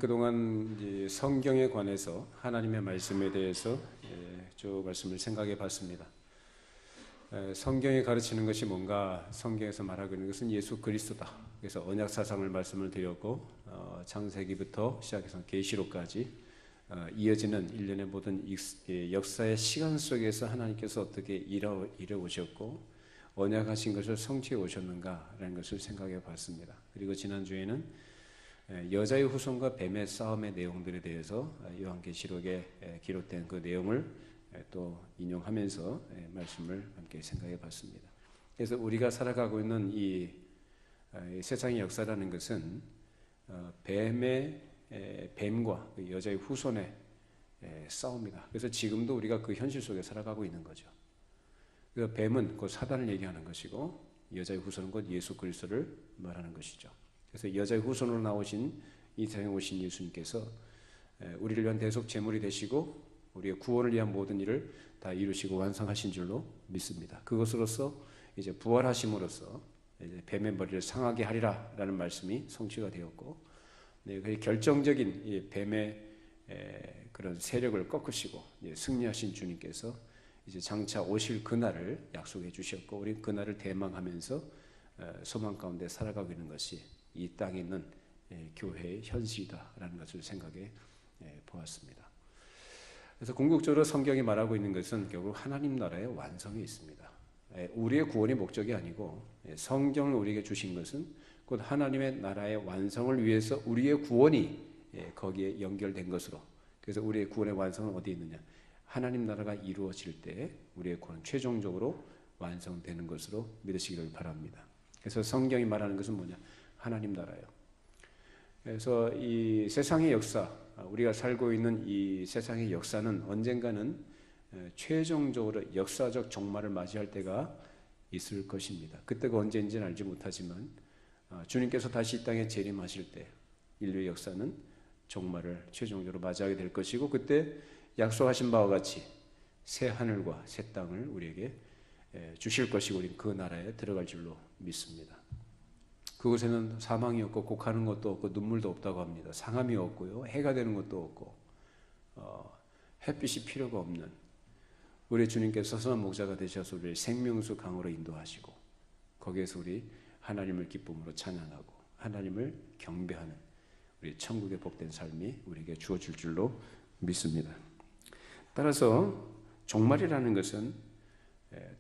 그동안 이제 성경에 관해서 하나님의 말씀에 대해서 쭉 말씀을 생각해 봤습니다. 성경이 가르치는 것이 뭔가, 성경에서 말하고 있는 것은 예수 그리스도다. 그래서 언약 사상을 말씀을 드렸고, 창세기부터 시작해서 계시록까지 이어지는 일련의 모든 역사의 시간 속에서 하나님께서 어떻게 일해 오셨고 언약하신 것을 성취해 오셨는가라는 것을 생각해 봤습니다. 그리고 지난주에는 여자의 후손과 뱀의 싸움의 내용들에 대해서 요한계시록에 기록된 그 내용을 또 인용하면서 말씀을 함께 생각해 봤습니다. 그래서 우리가 살아가고 있는 이 세상의 역사라는 것은 뱀과 여자의 후손의 싸움이다. 그래서 지금도 우리가 그 현실 속에 살아가고 있는 거죠. 그래서 뱀은 곧 사단을 얘기하는 것이고 여자의 후손은 곧 예수 그리스도를 말하는 것이죠. 그래서 여자의 후손으로 나오신 이 세상에 오신 예수님께서 우리를 위한 대속 제물이 되시고 우리의 구원을 위한 모든 일을 다 이루시고 완성하신 줄로 믿습니다. 그것으로서 이제 부활하심으로써 이제 뱀의 머리를 상하게 하리라라는 말씀이 성취가 되었고, 그 결정적인 이 뱀의 그런 세력을 꺾으시고 승리하신 주님께서 이제 장차 오실 그날을 약속해 주셨고, 우리 그날을 대망하면서 소망 가운데 살아가고 있는 것이 이 땅에 있는 교회의 현실이다라는 것을 생각해 보았습니다. 그래서 궁극적으로 성경이 말하고 있는 것은 결국 하나님 나라의 완성이 있습니다. 우리의 구원이 목적이 아니고 성경을 우리에게 주신 것은 곧 하나님의 나라의 완성을 위해서 우리의 구원이 거기에 연결된 것으로, 그래서 우리의 구원의 완성은 어디에 있느냐, 하나님 나라가 이루어질 때 우리의 구원은 최종적으로 완성되는 것으로 믿으시기를 바랍니다. 그래서 성경이 말하는 것은 뭐냐, 하나님 나라예요. 그래서 이 세상의 역사, 우리가 살고 있는 이 세상의 역사는 언젠가는 최종적으로 역사적 종말을 맞이할 때가 있을 것입니다. 그때가 언제인지는 알지 못하지만 주님께서 다시 이 땅에 재림하실 때 인류의 역사는 종말을 최종적으로 맞이하게 될 것이고, 그때 약속하신 바와 같이 새 하늘과 새 땅을 우리에게 주실 것이고 우리는 그 나라에 들어갈 줄로 믿습니다. 그곳에는 사망이 없고 곡하는 것도 없고 눈물도 없다고 합니다. 상함이 없고요, 해가 되는 것도 없고 햇빛이 필요가 없는 우리 주님께서 선한 목자가 되셔서 우리를 생명수 강으로 인도하시고 거기에서 우리 하나님을 기쁨으로 찬양하고 하나님을 경배하는 우리 천국의 복된 삶이 우리에게 주어질 줄로 믿습니다. 따라서 종말이라는 것은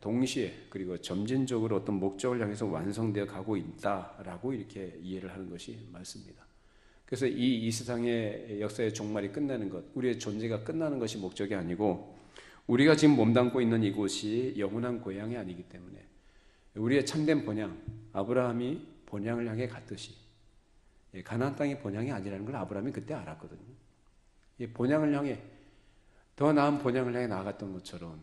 동시에 그리고 점진적으로 어떤 목적을 향해서 완성되어 가고 있다라고 이렇게 이해를 하는 것이 맞습니다. 그래서 이 세상의 역사의 종말이 끝나는 것, 우리의 존재가 끝나는 것이 목적이 아니고 우리가 지금 몸담고 있는 이곳이 영원한 고향이 아니기 때문에 우리의 참된 본향, 아브라함이 본향을 향해 갔듯이 가나안 땅이 본향이 아니라는 걸 아브라함이 그때 알았거든요. 이 본향을 향해, 더 나은 본향을 향해 나아갔던 것처럼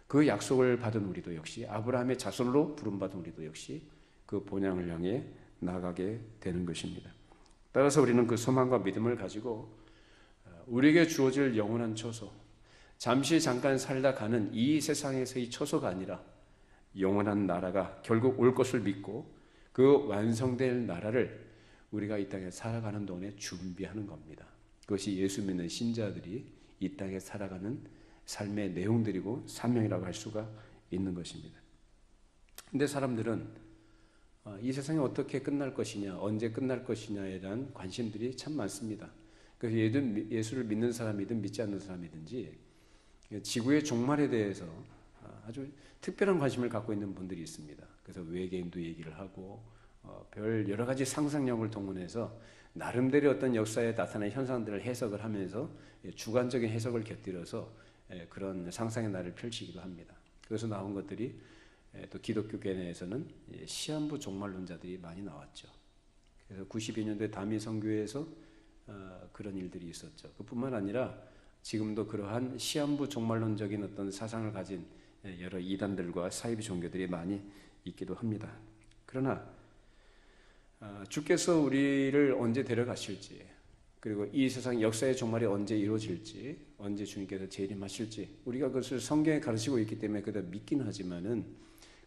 그 약속을 받은 우리도 역시, 아브라함의 자손으로 부름받은 우리도 역시 그 본향을 향해 나가게 되는 것입니다. 따라서 우리는 그 소망과 믿음을 가지고 우리에게 주어질 영원한 처소, 잠시 잠깐 살다 가는 이 세상에서의 처소가 아니라 영원한 나라가 결국 올 것을 믿고 그 완성될 나라를 우리가 이 땅에 살아가는 동안에 준비하는 겁니다. 그것이 예수 믿는 신자들이 이 땅에 살아가는 삶의 내용들이고 사명이라고 할 수가 있는 것입니다. 근데 사람들은 이 세상이 어떻게 끝날 것이냐, 언제 끝날 것이냐에 대한 관심들이 참 많습니다. 그래서 예수를 믿는 사람이든 믿지 않는 사람이든지 지구의 종말에 대해서 아주 특별한 관심을 갖고 있는 분들이 있습니다. 그래서 외계인도 얘기를 하고 별 여러 가지 상상력을 동원해서 나름대로 어떤 역사에 나타난 현상들을 해석을 하면서 주관적인 해석을 곁들여서 그런 상상의 날을 펼치기도 합니다. 그래서 나온 것들이 또 기독교계 내에서는 시한부 종말론자들이 많이 나왔죠. 그래서 92년도에 다미 선교회에서 그런 일들이 있었죠. 그뿐만 아니라 지금도 그러한 시한부 종말론적인 어떤 사상을 가진 여러 이단들과 사이비 종교들이 많이 있기도 합니다. 그러나 주께서 우리를 언제 데려가실지, 그리고 이 세상 역사의 종말이 언제 이루어질지, 언제 주님께서 재림하실지 우리가 그것을 성경에 가르치고 있기 때문에 그다 믿긴 하지만은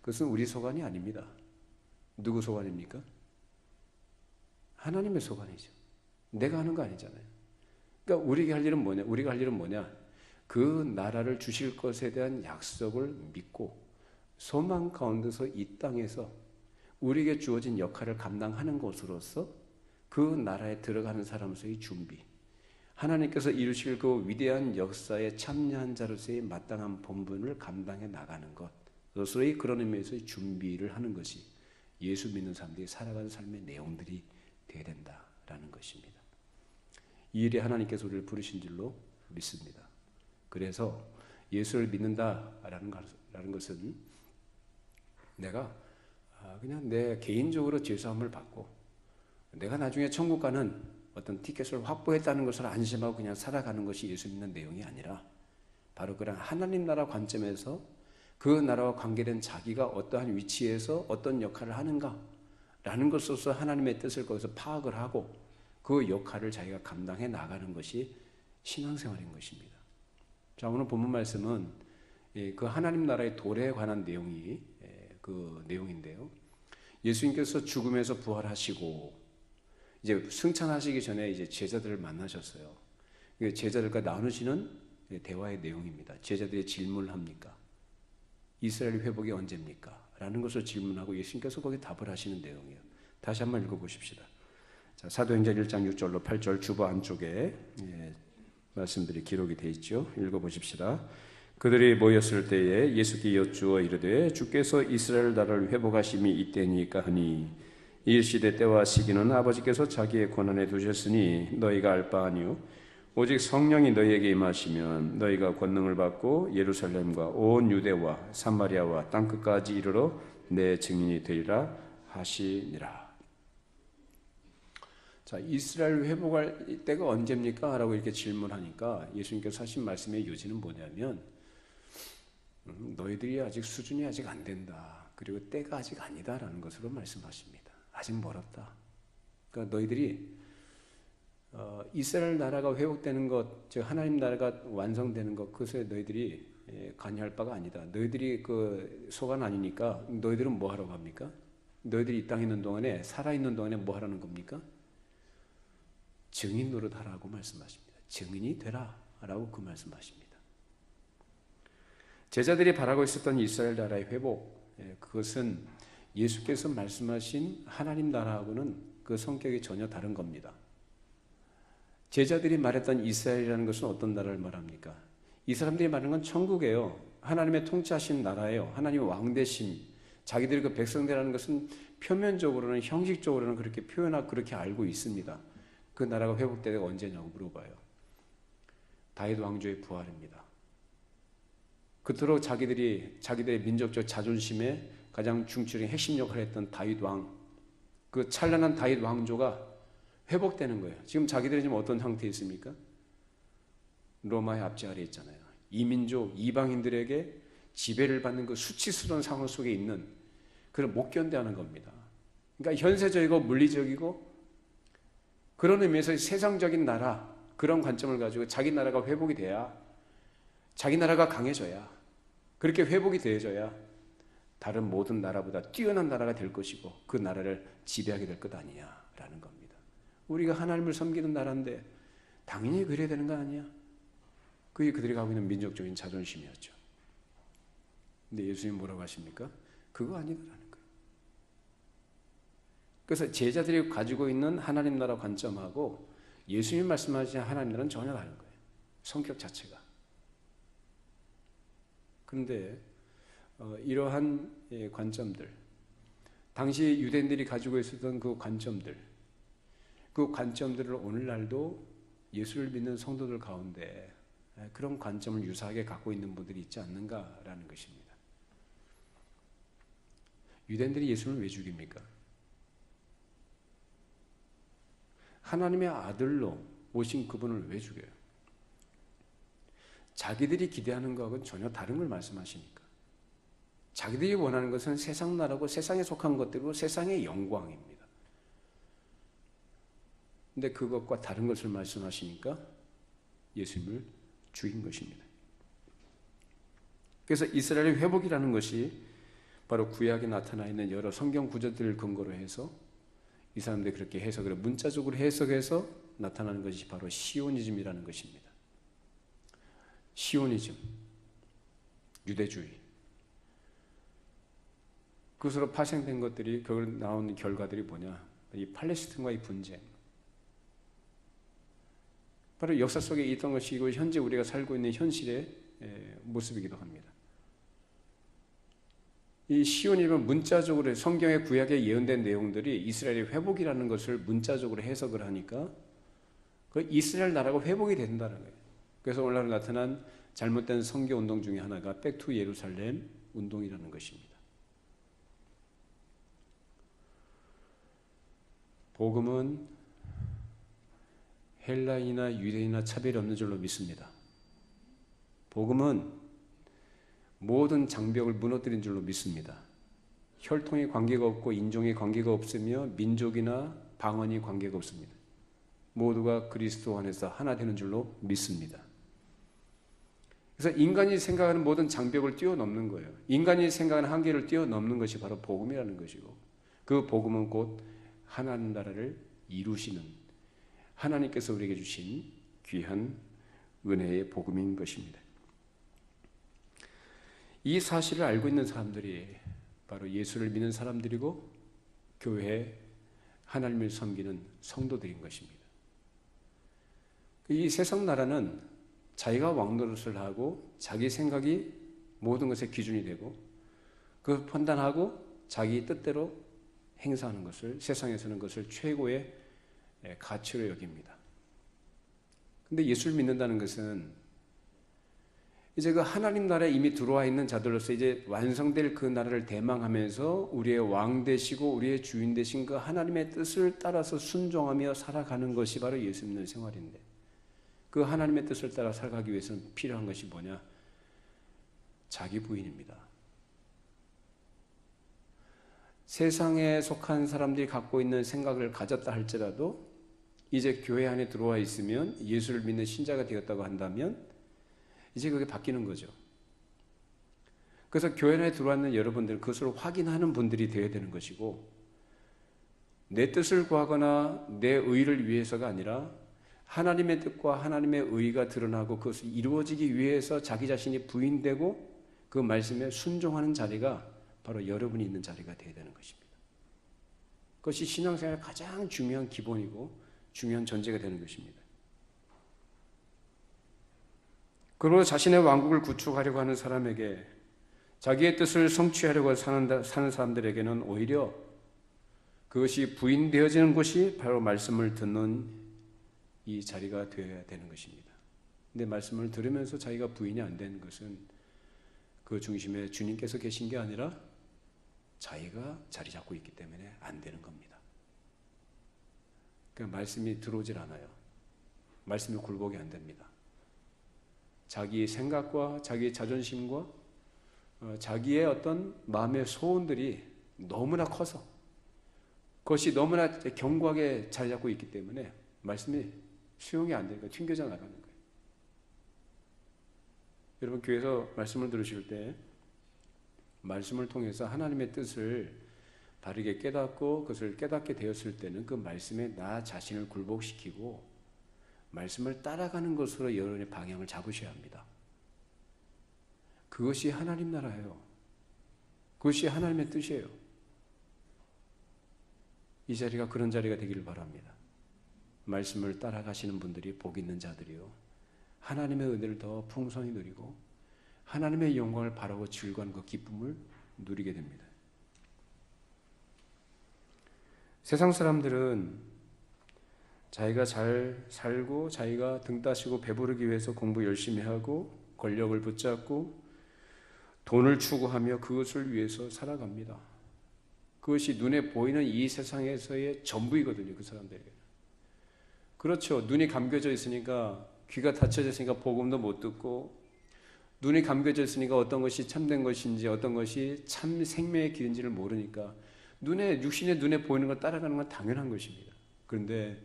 그것은 우리 소관이 아닙니다. 누구 소관입니까? 하나님의 소관이죠. 내가 하는 거 아니잖아요. 그러니까 우리가 할 일은 뭐냐? 우리가 할 일은 뭐냐? 그 나라를 주실 것에 대한 약속을 믿고 소망 가운데서 이 땅에서 우리에게 주어진 역할을 감당하는 것으로서 그 나라에 들어가는 사람으로서의 준비, 하나님께서 이루실 그 위대한 역사에 참여한 자로서의 마땅한 본분을 감당해 나가는 것, 그것으로의 그런 의미에서의 준비를 하는 것이 예수 믿는 사람들이 살아가는 삶의 내용들이 되어야 된다라는 것입니다. 이 일에 하나님께서 우리를 부르신 줄로 믿습니다. 그래서 예수를 믿는다라는 것은 내가 그냥 내 개인적으로 죄사함을 받고 내가 나중에 천국 가는 어떤 티켓을 확보했다는 것을 안심하고 그냥 살아가는 것이 예수 믿는 내용이 아니라 바로 그런 하나님 나라 관점에서 그 나라와 관계된 자기가 어떠한 위치에서 어떤 역할을 하는가라는 것으로서 하나님의 뜻을 거기서 파악을 하고 그 역할을 자기가 감당해 나가는 것이 신앙생활인 것입니다. 자, 오늘 본문 말씀은 그 하나님 나라의 도래에 관한 내용이 그 내용인데요. 예수님께서 죽음에서 부활하시고 이제 승천하시기 전에 이제 제자들을 만나셨어요. 제자들과 나누시는 대화의 내용입니다. 제자들이 질문을 합니까? 이스라엘 회복이 언제입니까? 라는 것을 질문하고 예수님께서 거기에 답을 하시는 내용이에요. 다시 한번 읽어보십시다. 자, 사도행전 1장 6절로 8절 주보 안쪽에 말씀들이 기록이 되어 있죠. 읽어보십시다. 그들이 모였을 때에 예수께 여쭈어 이르되 주께서 이스라엘 나라를 회복하심이 이때니까 하니 이 시대 때와 시기는 아버지께서 자기의 권한에 두셨으니 너희가 알 바 아니요 오직 성령이 너희에게 임하시면 너희가 권능을 받고 예루살렘과 온 유대와 사마리아와 땅끝까지 이르러 내 증인이 되리라 하시니라. 자, 이스라엘 회복할 때가 언제입니까? 라고 이렇게 질문하니까 예수님께서 하신 말씀의 요지는 뭐냐면 너희들이 아직 수준이 아직 안 된다. 그리고 때가 아직 아니다라는 것으로 말씀하십니다. 아직 멀었다. 그러니까 너희들이 이스라엘 나라가 회복되는 것, 즉 하나님 나라가 완성되는 것, 그것에 너희들이 관여할 바가 아니다. 너희들이 그 소관 아니니까 너희들은 뭐 하라고 합니까? 너희들이 이 땅에 있는 동안에 살아있는 동안에 뭐 하라는 겁니까? 증인 노릇하라고 말씀하십니다. 증인이 되라라고 그 말씀하십니다. 제자들이 바라고 있었던 이스라엘 나라의 회복, 그것은 예수께서 말씀하신 하나님 나라하고는 그 성격이 전혀 다른 겁니다. 제자들이 말했던 이스라엘이라는 것은 어떤 나라를 말합니까? 이 사람들이 말하는 건 천국이에요. 하나님의 통치하신 나라예요. 하나님의 왕대심, 자기들이 그 백성들이라는 것은 표면적으로는 형식적으로는 그렇게 표현하고 그렇게 알고 있습니다. 그 나라가 회복되가 언제냐고 물어봐요. 다윗 왕조의 부활입니다. 그토록 자기들의 민족적 자존심에 가장 중추적인 핵심 역할을 했던 다윗 왕, 그 찬란한 다윗 왕조가 회복되는 거예요. 지금 자기들이 지금 어떤 상태에 있습니까? 로마의 압제 아래에 있잖아요. 이민족, 이방인들에게 지배를 받는 그 수치스러운 상황 속에 있는 그걸 못 견뎌하는 겁니다. 그러니까 현세적이고 물리적이고 그런 의미에서 세상적인 나라, 그런 관점을 가지고 자기 나라가 회복이 돼야, 자기 나라가 강해져야, 그렇게 회복이 되어져야 다른 모든 나라보다 뛰어난 나라가 될 것이고 그 나라를 지배하게 될 것 아니냐라는 겁니다. 우리가 하나님을 섬기는 나라인데 당연히 그래야 되는 거 아니야? 그게 그들이 가지고 있는 민족적인 자존심이었죠. 근데 예수님 뭐라고 하십니까? 그거 아니다라는 거예요. 그래서 제자들이 가지고 있는 하나님 나라 관점하고 예수님 말씀하신 하나님 나라는 전혀 다른 거예요. 성격 자체가. 그런데 이러한 관점들, 당시 유대인들이 가지고 있었던 그 관점들을 오늘날도 예수를 믿는 성도들 가운데 그런 관점을 유사하게 갖고 있는 분들이 있지 않는가라는 것입니다. 유대인들이 예수를 왜 죽입니까? 하나님의 아들로 오신 그분을 왜 죽여요? 자기들이 기대하는 것하고는 전혀 다른 걸 말씀하시니까. 자기들이 원하는 것은 세상 나라고 세상에 속한 것들이고 세상의 영광입니다. 근데 그것과 다른 것을 말씀하시니까 예수님을 죽인 것입니다. 그래서 이스라엘의 회복이라는 것이 바로 구약에 나타나 있는 여러 성경 구절들을 근거로 해서 이 사람들이 그렇게 해석을 문자적으로 해석해서 나타나는 것이 바로 시오니즘이라는 것입니다. 시오니즘, 유대주의. 그것으로 파생된 것들이, 그걸 나오는 결과들이 뭐냐? 이 팔레스틴과의 분쟁. 바로 역사 속에 있던 것이고 현재 우리가 살고 있는 현실의 모습이기도 합니다. 이 시온이면 문자적으로 성경의 구약에 예언된 내용들이 이스라엘의 회복이라는 것을 문자적으로 해석을 하니까 그 이스라엘 나라가 회복이 된다는 거예요. 그래서 오늘날 나타난 잘못된 선교 운동 중에 하나가 백투 예루살렘 운동이라는 것입니다. 복음은 헬라인이나 유대인이나 차별이 없는 줄로 믿습니다. 복음은 모든 장벽을 무너뜨린 줄로 믿습니다. 혈통의 관계가 없고 인종의 관계가 없으며 민족이나 방언이 관계가 없습니다. 모두가 그리스도 안에서 하나 되는 줄로 믿습니다. 그래서 인간이 생각하는 모든 장벽을 뛰어넘는 거예요. 인간이 생각하는 한계를 뛰어넘는 것이 바로 복음이라는 것이고, 그 복음은 곧 하나님 나라를 이루시는 하나님께서 우리에게 주신 귀한 은혜의 복음인 것입니다. 이 사실을 알고 있는 사람들이 바로 예수를 믿는 사람들이고 교회에 하나님을 섬기는 성도들인 것입니다. 이 세상 나라는 자기가 왕노릇을 하고 자기 생각이 모든 것의 기준이 되고 그 판단하고 자기 뜻대로 행사하는 것을, 세상에서는 것을 최고의 가치로 여깁니다. 근데 예수를 믿는다는 것은 이제 그 하나님 나라에 이미 들어와 있는 자들로서 이제 완성될 그 나라를 대망하면서 우리의 왕 되시고 우리의 주인 되신 그 하나님의 뜻을 따라서 순종하며 살아가는 것이 바로 예수 믿는 생활인데, 그 하나님의 뜻을 따라 살아가기 위해서는 필요한 것이 뭐냐? 자기 부인입니다. 세상에 속한 사람들이 갖고 있는 생각을 가졌다 할지라도 이제 교회 안에 들어와 있으면, 예수를 믿는 신자가 되었다고 한다면 이제 그게 바뀌는 거죠. 그래서 교회 안에 들어왔는 여러분들은 그것을 확인하는 분들이 되어야 되는 것이고, 내 뜻을 구하거나 내 의를 위해서가 아니라 하나님의 뜻과 하나님의 의가 드러나고 그것이 이루어지기 위해서 자기 자신이 부인되고 그 말씀에 순종하는 자리가 바로 여러분이 있는 자리가 되어야 되는 것입니다. 그것이 신앙생활의 가장 중요한 기본이고 중요한 전제가 되는 것입니다. 그리고 자신의 왕국을 구축하려고 하는 사람에게, 자기의 뜻을 성취하려고 사는 사람들에게는 오히려 그것이 부인되어지는 것이 바로 말씀을 듣는 이 자리가 되어야 되는 것입니다. 근데 말씀을 들으면서 자기가 부인이 안 되는 것은 그 중심에 주님께서 계신 게 아니라 자기가 자리 잡고 있기 때문에 안 되는 겁니다. 그러니까 말씀이 들어오질 않아요. 말씀이 굴복이 안 됩니다. 자기의 생각과 자기의 자존심과 자기의 어떤 마음의 소원들이 너무나 커서 그것이 너무나 견고하게 자리 잡고 있기 때문에 말씀이 수용이 안 되니까 튕겨져 나가는 거예요. 여러분, 교회에서 말씀을 들으실 때 말씀을 통해서 하나님의 뜻을 바르게 깨닫고 그것을 깨닫게 되었을 때는 그 말씀에 나 자신을 굴복시키고 말씀을 따라가는 것으로 여러분의 방향을 잡으셔야 합니다. 그것이 하나님 나라예요. 그것이 하나님의 뜻이에요. 이 자리가 그런 자리가 되기를 바랍니다. 말씀을 따라가시는 분들이 복 있는 자들이요, 하나님의 은혜를 더 풍성히 누리고 하나님의 영광을 바라고 즐거워하는 그 기쁨을 누리게 됩니다. 세상 사람들은 자기가 잘 살고 자기가 등 따시고 배부르기 위해서 공부 열심히 하고 권력을 붙잡고 돈을 추구하며 그것을 위해서 살아갑니다. 그것이 눈에 보이는 이 세상에서의 전부이거든요, 그 사람들에게. 그렇죠. 눈이 감겨져 있으니까, 귀가 닫혀져 있으니까 복음도 못 듣고, 눈이 감겨져 있으니까 어떤 것이 참된 것인지 어떤 것이 참 생명의 길인지를 모르니까 육신의 눈에 보이는 걸 따라가는 건 당연한 것입니다. 그런데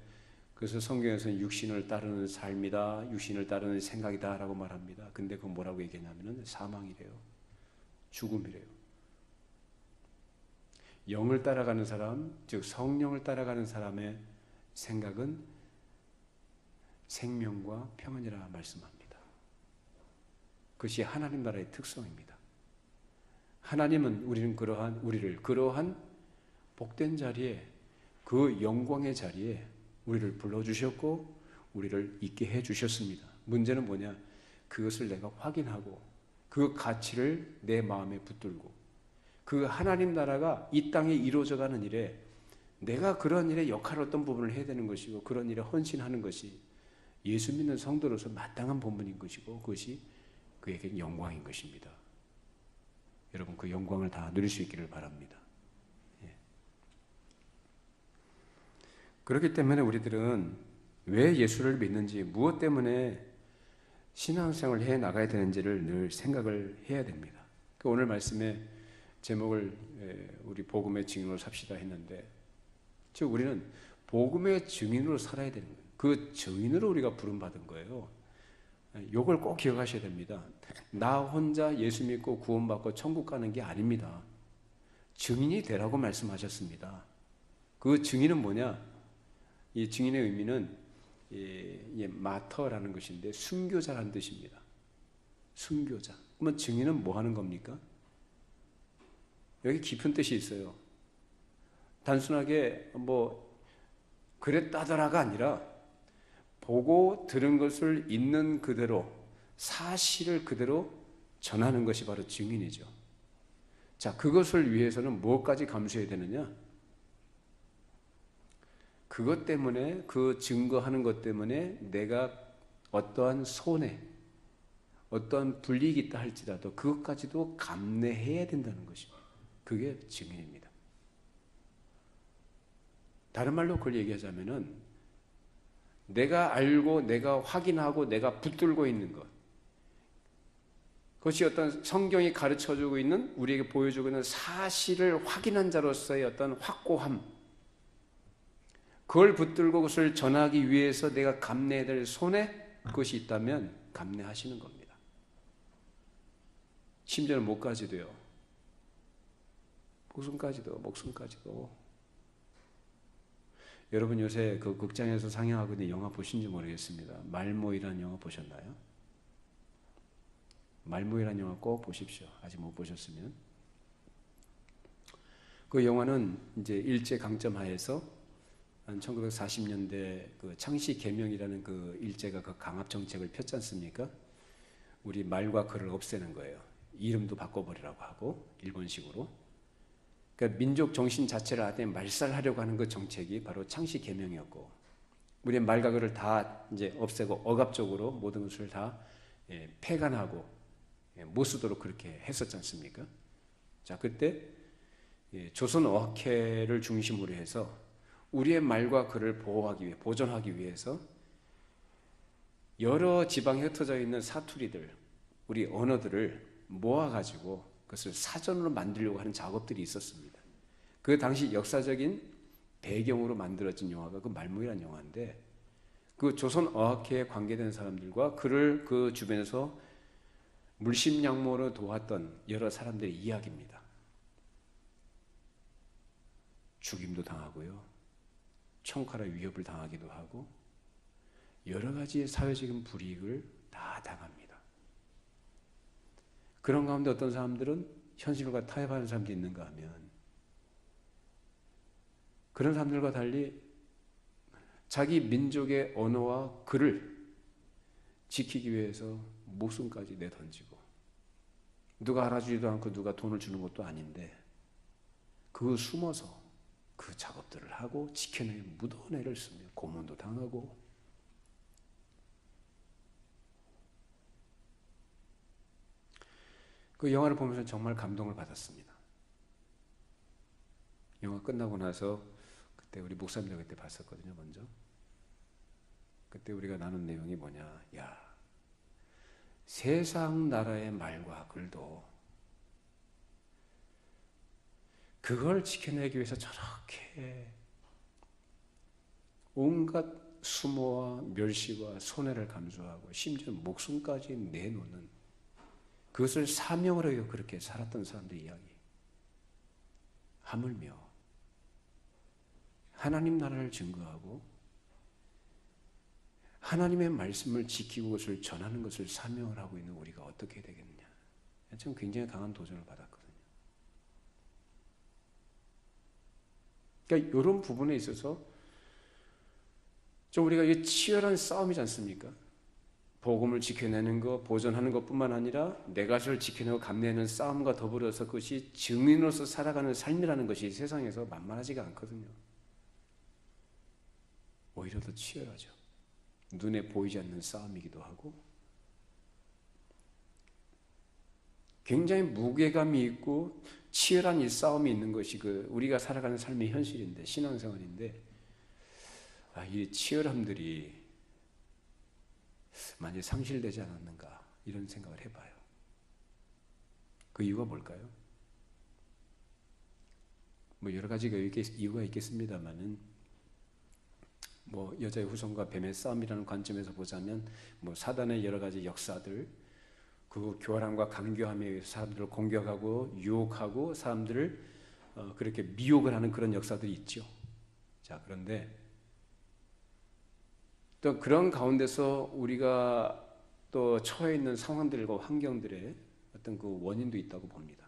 그래서 성경에서는 육신을 따르는 삶이다, 육신을 따르는 생각이다 라고 말합니다. 근데 그건 뭐라고 얘기했냐면 사망이래요. 죽음이래요. 영을 따라가는 사람, 즉 성령을 따라가는 사람의 생각은 생명과 평안이라 말씀합니다. 그것이 하나님 나라의 특성입니다. 하나님은 우리를 그러한 복된 자리에, 그 영광의 자리에 우리를 불러주셨고 우리를 있게 해주셨습니다. 문제는 뭐냐? 그것을 내가 확인하고 그 가치를 내 마음에 붙들고 그 하나님 나라가 이 땅에 이루어져가는 일에 내가 그런 일에 역할 어떤 부분을 해야 되는 것이고 그런 일에 헌신하는 것이 예수 믿는 성도로서 마땅한 본분인 것이고 그것이 그에게는 영광인 것입니다. 여러분 그 영광을 다 누릴 수 있기를 바랍니다. 그렇기 때문에 우리들은 왜 예수를 믿는지, 무엇 때문에 신앙생활을 해 나가야 되는지를 늘 생각을 해야 됩니다. 오늘 말씀의 제목을 우리 복음의 증인으로 삽시다 했는데, 즉 우리는 복음의 증인으로 살아야 되는 거예요. 그 증인으로 우리가 부름받은 거예요. 이걸 꼭 기억하셔야 됩니다. 나 혼자 예수 믿고 구원받고 천국 가는 게 아닙니다. 증인이 되라고 말씀하셨습니다. 그 증인은 뭐냐? 이 증인의 의미는 마터라는 것인데 순교자라는 뜻입니다. 순교자. 그러면 증인은 뭐 하는 겁니까? 여기 깊은 뜻이 있어요. 단순하게 그랬다더라가 아니라 보고 들은 것을 있는 그대로 사실을 그대로 전하는 것이 바로 증인이죠. 자, 그것을 위해서는 무엇까지 감수해야 되느냐? 그것 때문에, 그 증거하는 것 때문에 내가 어떠한 손해, 어떠한 불이익이 있다 할지라도 그것까지도 감내해야 된다는 것입니다. 그게 증인입니다. 다른 말로 그걸 얘기하자면은 내가 알고 내가 확인하고 내가 붙들고 있는 것, 그것이 어떤 성경이 가르쳐주고 있는, 우리에게 보여주고 있는 사실을 확인한 자로서의 어떤 확고함, 그걸 붙들고 그것을 전하기 위해서 내가 감내해야 될 손해, 그것이 있다면 감내하시는 겁니다. 심지어는 목까지도요. 목숨까지도. 여러분 요새 그 극장에서 상영하고 있는 영화 보신지 모르겠습니다. 말모이라는 영화 보셨나요? 말모이라는 영화 꼭 보십시오. 아직 못 보셨으면. 그 영화는 이제 일제 강점 하에서 한 1940년대 그 창씨 개명이라는 그 일제가 그 강압 정책을 폈지 않습니까? 우리 말과 글을 없애는 거예요. 이름도 바꿔버리라고 하고 일본식으로. 그러니까 민족 정신 자체를 아예 말살하려고 하는 그 정책이 바로 창씨 개명이었고, 우리의 말과 글을 다 이제 없애고 억압적으로 모든 것을 다 폐간하고 못 쓰도록 그렇게 했었지 않습니까? 자, 그때 조선어학회를 중심으로 해서 우리의 말과 글을 보호하기 위해, 보존하기 위해서 여러 지방에 흩어져 있는 사투리들, 우리 언어들을 모아가지고 그것을 사전으로 만들려고 하는 작업들이 있었습니다. 그 당시 역사적인 배경으로 만들어진 영화가 그 말모이라는 영화인데, 그 조선어학회에 관계된 사람들과 그를 그 주변에서 물심양모로 도왔던 여러 사람들의 이야기입니다. 죽임도 당하고요, 총칼의 위협을 당하기도 하고 여러 가지의 사회적인 불이익을 다 당합니다. 그런 가운데 어떤 사람들은 현실과 타협하는 사람도 있는가 하면, 그런 사람들과 달리 자기 민족의 언어와 글을 지키기 위해서 목숨까지 내던지고, 누가 알아주지도 않고 누가 돈을 주는 것도 아닌데 그 숨어서 그 작업들을 하고 지켜내기 무더운 애를 쓰며 고문도 당하고, 그 영화를 보면서 정말 감동을 받았습니다. 영화 끝나고 나서 그때 우리 목사님들 그때 봤었거든요. 먼저 그때 우리가 나눈 내용이 뭐냐, 야, 세상 나라의 말과 글도 그걸 지켜내기 위해서 저렇게 온갖 수모와 멸시와 손해를 감수하고 심지어 목숨까지 내놓는, 그것을 사명으로 해서 그렇게 살았던 사람들의 이야기. 하물며 하나님 나라를 증거하고 하나님의 말씀을 지키고 그것을 전하는 것을 사명을 하고 있는 우리가 어떻게 되겠느냐. 참 굉장히 강한 도전을 받았거든요. 그러니까 이런 부분에 있어서 좀 우리가 이게 치열한 싸움이지 않습니까? 복음을 지켜내는 것, 보존하는 것뿐만 아니라 내 것을 지켜내고 감내하는 싸움과 더불어서 그것이 증인으로서 살아가는 삶이라는 것이 세상에서 만만하지가 않거든요. 오히려 더 치열하죠. 눈에 보이지 않는 싸움이기도 하고 굉장히 무게감이 있고 치열한 이 싸움이 있는 것이 우리가 살아가는 삶의 현실인데, 신앙생활인데, 이 치열함들이 만약에 상실되지 않았는가 이런 생각을 해봐요. 그 이유가 뭘까요? 뭐 여러 가지가 이유가 있겠습니다만은 뭐 여자의 후손과 뱀의 싸움이라는 관점에서 보자면 뭐 사단의 여러 가지 역사들, 그 교활함과 강교함에 의해서 사람들을 공격하고 유혹하고 사람들을 그렇게 미혹을 하는 그런 역사들이 있죠. 자, 그런데 또 그런 가운데서 우리가 또 처해 있는 상황들과 환경들의 어떤 그 원인도 있다고 봅니다.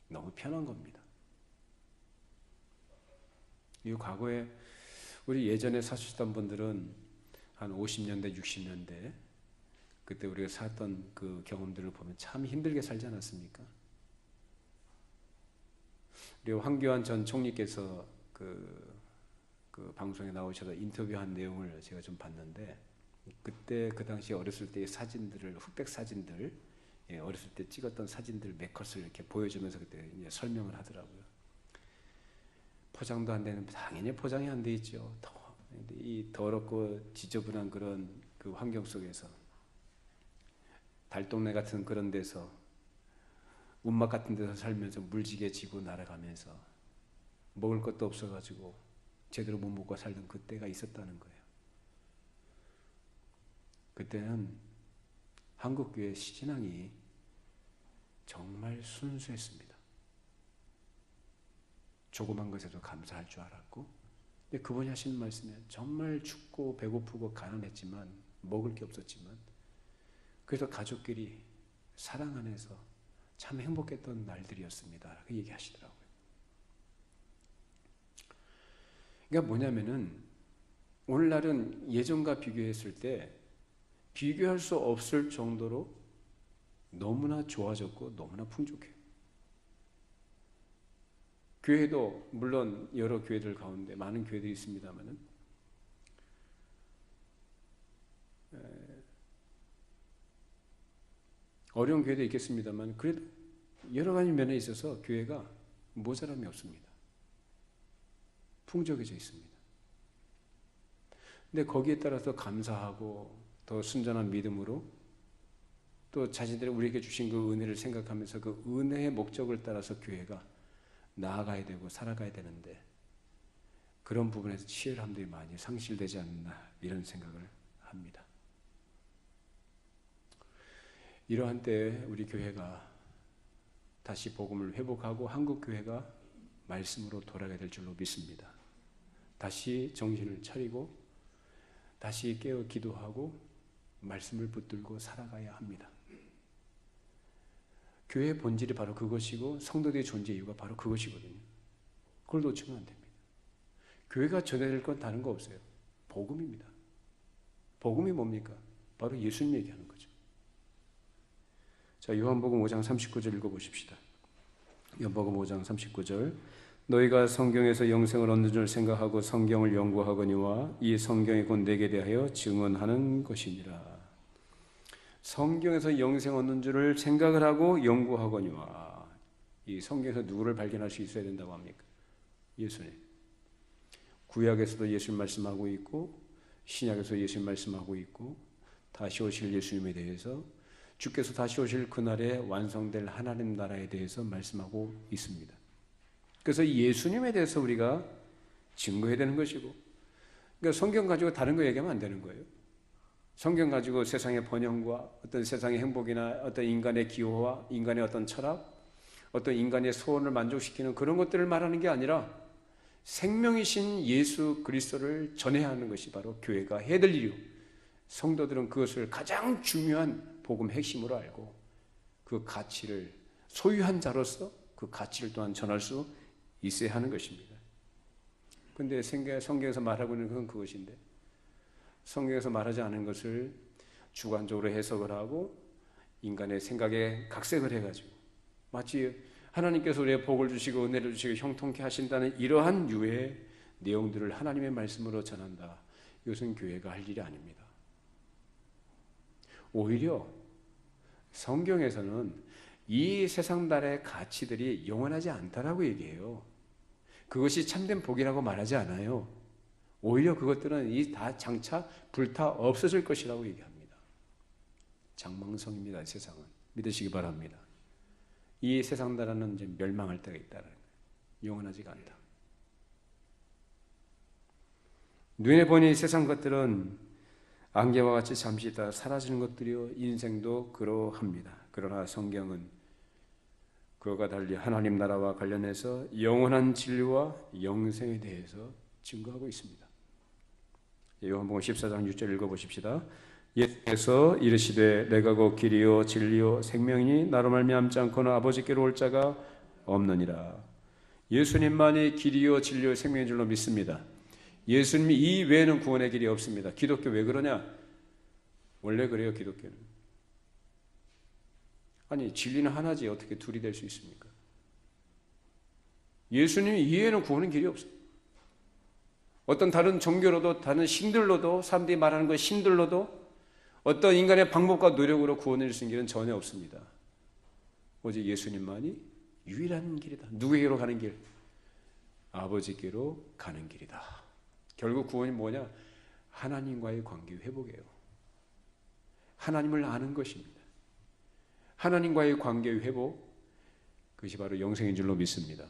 너무 편한 겁니다. 이 과거에 우리 예전에 사셨던 분들은 한 50년대, 60년대 그때 우리가 살았던 그 경험들을 보면 참 힘들게 살지 않았습니까? 우리 황교안 전 총리께서 그 방송에 나오셔서 인터뷰한 내용을 제가 좀 봤는데, 그때 그 당시 어렸을 때의 사진들을, 흑백 사진들, 어렸을 때 찍었던 사진들 몇 컷을 이렇게 보여주면서 그때 이제 설명을 하더라고요. 포장도 안 되는, 당연히 포장이 안 돼 있죠. 이 더럽고 지저분한 그런 그 환경 속에서 달동네 같은 그런 데서 운막 같은 데서 살면서 물지개 지고 날아가면서 먹을 것도 없어가지고 제대로 못 먹고 살던 그때가 있었다는 거예요. 그때는 한국교회 신앙이 정말 순수했습니다. 조그만 것에도 감사할 줄 알았고, 근데 그분이 하시는 말씀에 정말 춥고 배고프고 가난했지만 먹을 게 없었지만 그래서 가족끼리 사랑 안에서 참 행복했던 날들이었습니다. 그 얘기하시더라고요. 그러니까 뭐냐면은 오늘날은 예전과 비교했을 때 비교할 수 없을 정도로 너무나 좋아졌고 너무나 풍족해요. 교회도 물론 여러 교회들 가운데 많은 교회들이 있습니다만은 어려운 교회도 있겠습니다만 그래도 여러 가지 면에 있어서 교회가 모자람이 없습니다. 풍족해져 있습니다. 근데 거기에 따라서 감사하고 더 순전한 믿음으로 또 자신들이 우리에게 주신 그 은혜를 생각하면서 그 은혜의 목적을 따라서 교회가 나아가야 되고 살아가야 되는데 그런 부분에서 치열함들이 많이 상실되지 않나 이런 생각을 합니다. 이러한 때에 우리 교회가 다시 복음을 회복하고 한국 교회가 말씀으로 돌아가야 될 줄로 믿습니다. 다시 정신을 차리고 다시 깨어 기도하고 말씀을 붙들고 살아가야 합니다. 교회의 본질이 바로 그것이고 성도들의 존재 이유가 바로 그것이거든요. 그걸 놓치면 안 됩니다. 교회가 전해야 될 건 다른 거 없어요. 복음입니다. 복음이 뭡니까? 바로 예수님 얘기하는 거죠. 자, 요한복음 5장 39절 읽어보십시다. 요한복음 5장 39절 너희가 성경에서 영생을 얻는 줄 생각하고 성경을 연구하거니와 이 성경이 곧 내게 대하여 증언하는 것이니라. 성경에서 영생 얻는 줄을 생각을 하고 연구하거니와, 이 성경에서 누구를 발견할 수 있어야 된다고 합니까? 예수님. 구약에서도 예수님 말씀하고 있고 신약에서 예수님 말씀하고 있고 다시 오실 예수님에 대해서 주께서 다시 오실 그날에 완성될 하나님 나라에 대해서 말씀하고 있습니다. 그래서 예수님에 대해서 우리가 증거해야 되는 것이고, 그러니까 성경 가지고 다른 거 얘기하면 안 되는 거예요. 성경 가지고 세상의 번영과 어떤 세상의 행복이나 어떤 인간의 기호와 인간의 어떤 철학, 어떤 인간의 소원을 만족시키는 그런 것들을 말하는 게 아니라 생명이신 예수 그리스도를 전해야 하는 것이 바로 교회가 해야 될 일이요. 성도들은 그것을 가장 중요한 복음 핵심으로 알고 그 가치를 소유한 자로서 그 가치를 또한 전할 수 있어야 하는 것입니다. 그런데 성경에서 말하고 있는 것은 그것인데 성경에서 말하지 않은 것을 주관적으로 해석을 하고 인간의 생각에 각색을 해가지고 마치 하나님께서 우리의 복을 주시고 은혜를 주시고 형통케 하신다는 이러한 유의 내용들을 하나님의 말씀으로 전한다. 이것은 교회가 할 일이 아닙니다. 오히려 성경에서는 이 세상달의 가치들이 영원하지 않다라고 얘기해요. 그것이 참된 복이라고 말하지 않아요. 오히려 그것들은 이 다 장차 불타 없어질 것이라고 얘기합니다. 장망성입니다. 세상은. 믿으시기 바랍니다. 이 세상달은 이제 멸망할 때가 있다는 거예요. 영원하지가 않다. 눈에 보니 세상 것들은 안개와 같이 잠시 있다 사라지는 것들이요 인생도 그러합니다. 그러나 성경은 그와 달리 하나님 나라와 관련해서 영원한 진리와 영생에 대해서 증거하고 있습니다. 요한복음 14장 6절 읽어보십시다. 예수께서 이르시되 내가 곧 길이요 진리요 생명이니 나로 말미암지 않고는 아버지께로 올 자가 없느니라. 예수님만이 길이요 진리요 생명인 줄로 믿습니다. 예수님이 이 외에는 구원의 길이 없습니다. 기독교 왜 그러냐? 원래 그래요. 기독교는. 아니 진리는 하나지 어떻게 둘이 될 수 있습니까? 예수님 이외에는 구원의 길이 없어요. 어떤 다른 종교로도 다른 신들로도 사람들이 말하는 것 신들로도 어떤 인간의 방법과 노력으로 구원을 주는 길은 전혀 없습니다. 오직 예수님만이 유일한 길이다. 누구에게로 가는 길? 아버지께로 가는 길이다. 결국 구원이 뭐냐? 하나님과의 관계 회복이에요. 하나님을 아는 것입니다. 하나님과의 관계 회복, 그것이 바로 영생인 줄로 믿습니다.